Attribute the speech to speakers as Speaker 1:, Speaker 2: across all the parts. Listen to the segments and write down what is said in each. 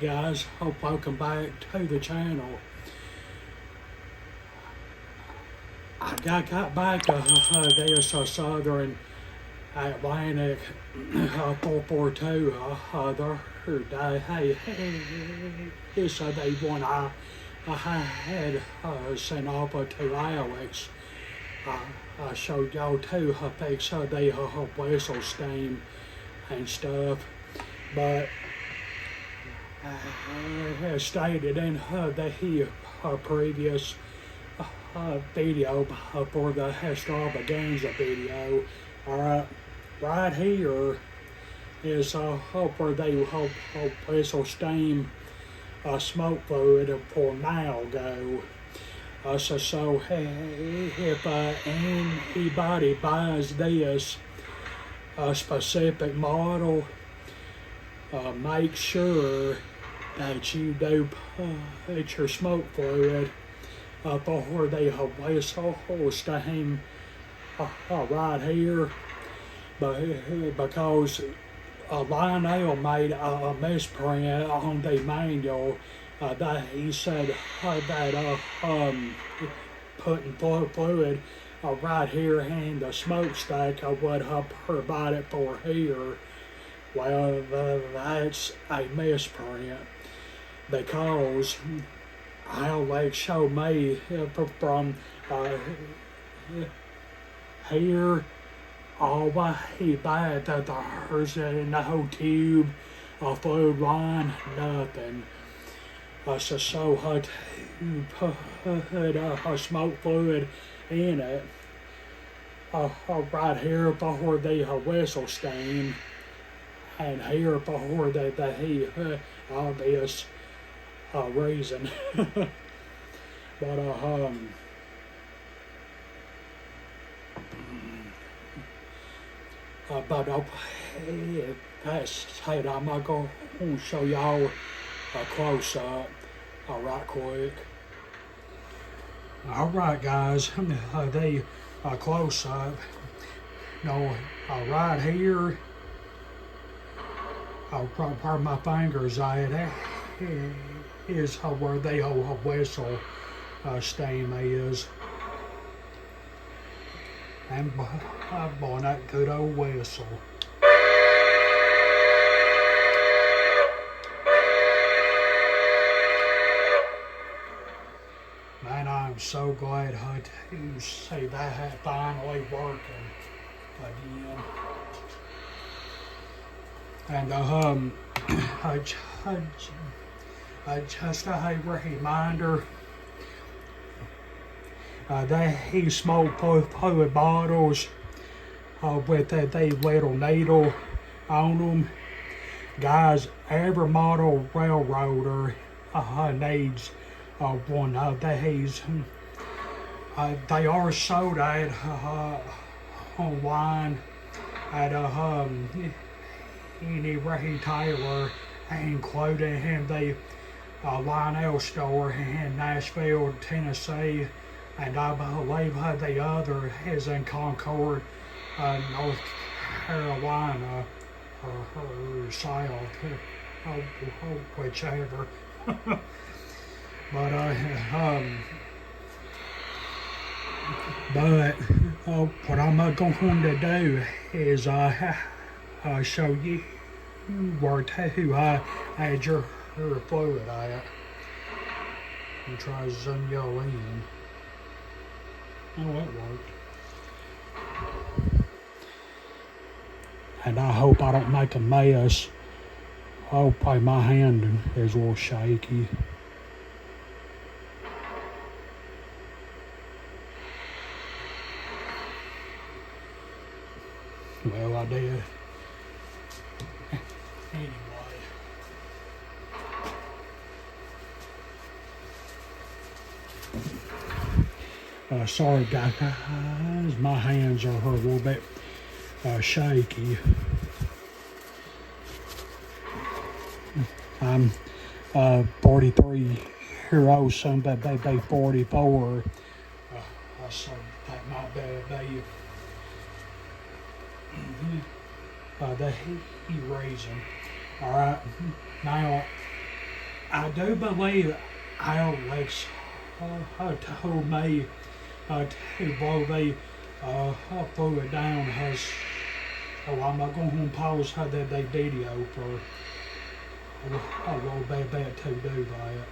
Speaker 1: guys, welcome back to the channel. I got back there's Southern Atlantic 442 the other day. Hey, it's the one I had sent over to Alex. I showed y'all too pics of the whistle steam and stuff, but as stated in the previous video for the extravaganza video, right here is where they whistle steam smoke fluid for now go. So if anybody buys this specific model, make sure that you do put your smoke fluid for the whistle steam right here, because Lionel made a misprint on the manual that he said that putting fluid right here in the smokestack would provide it for here. Well, that's a misprint, because Alex showed me from here all the way back that there's no tube, fluid line, nothing. So to put smoke fluid in it right here for the whistle steam, and here for the obvious reason. But that said, I'm not going to show y'all a close up right quick. Alright guys, the close up. Now right here, where my fingers at is where the whistle steam is. And boy, that good old whistle. Man, I'm so glad to see that finally working again. And just a reminder that he smoked fluid bottles with the little needle on them. Guys, every model railroader needs one of these. They are sold at online at any retailer, including in the Lionel store in Nashville, Tennessee, and I believe the other is in Concord, North Carolina, or South, whichever. But what I'm going to do is show you where to add your fluid at. And try to zoom y'all in. Oh, that worked. And I hope I don't make a mess. Oh, probably my hand is a little shaky. Well, I did. Anyway. Sorry guys, my hands are a little bit shaky. I'm 43 year old, son, but they 44. So that might be the heat raising. All right, now I do believe Alex told me to blow the fluid down. I'm going to pause the video for a little bit to do that.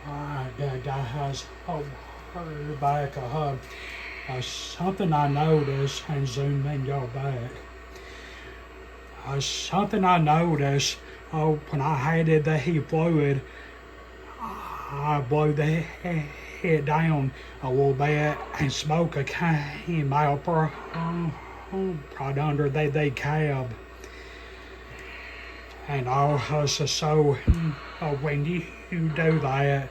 Speaker 1: Alright, guys, we're back. Something I noticed, and zoom in y'all back. Something I noticed when I had the heat fluid, I blew the head down a little bit and smoke came out right under the cab. And so when you do that,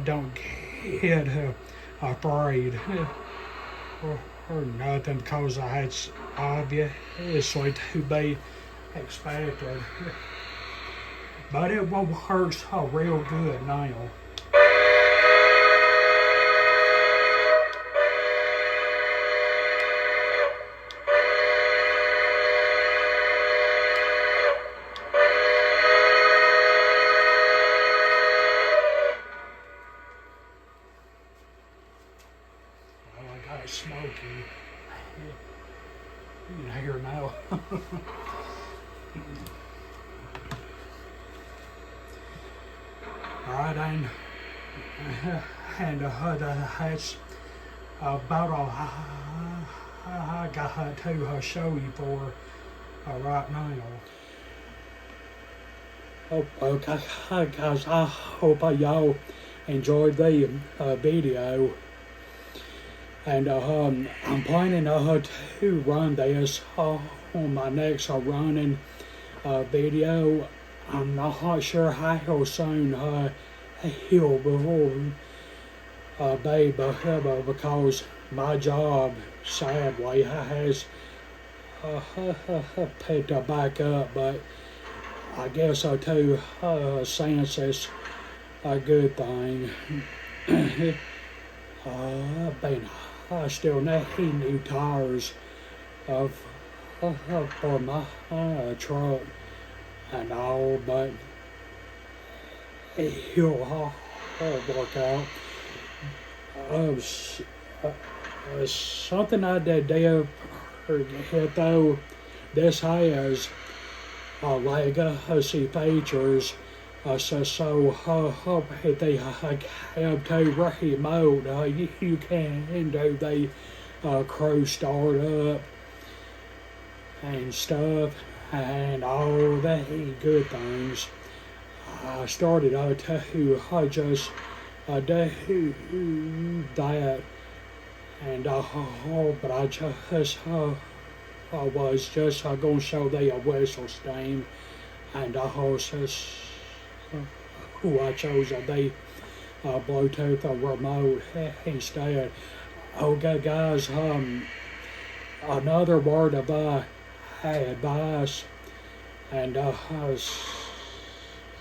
Speaker 1: don't get afraid or nothing, because it's obviously to be expected. But it works real good now. I got it smoky. You can hear now. Alright, and that's about all I got to show you for right now. Okay, guys, I hope y'all enjoyed the video. And I'm planning to run this on my next running video. I'm not sure how soon he'll be, because my job sadly has picked back up. But I guess too, since it's a good thing. I still need new tires for my truck and all, but he'll work out. Something I did forget though, this has legacy features. So if they have to remote, you can do the crew startup and stuff and all the good things. I started to just do that, and but I just I was just gonna show the whistle steam, and who I chose the Bluetooth remote instead. Okay, guys, another word of advice, and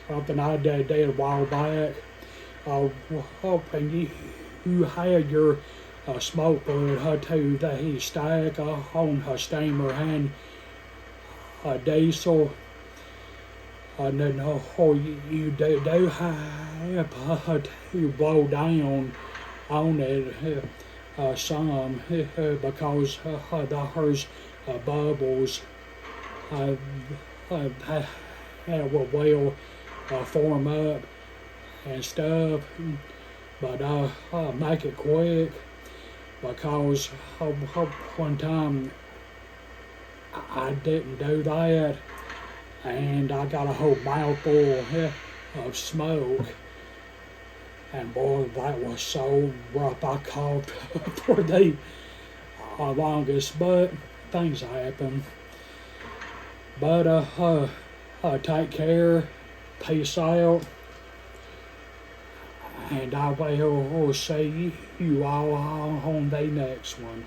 Speaker 1: something I did a while back. When you had your smoke fluid to the stack on a steamer and a diesel, and then you do have to blow down on it some, because there's bubbles that will form up and stuff. But make it quick, because one time I didn't do that, and I got a whole mouthful of smoke, and boy, that was so rough. I coughed for the longest, but things happen. But take care, peace out, and I will see you all on the next one.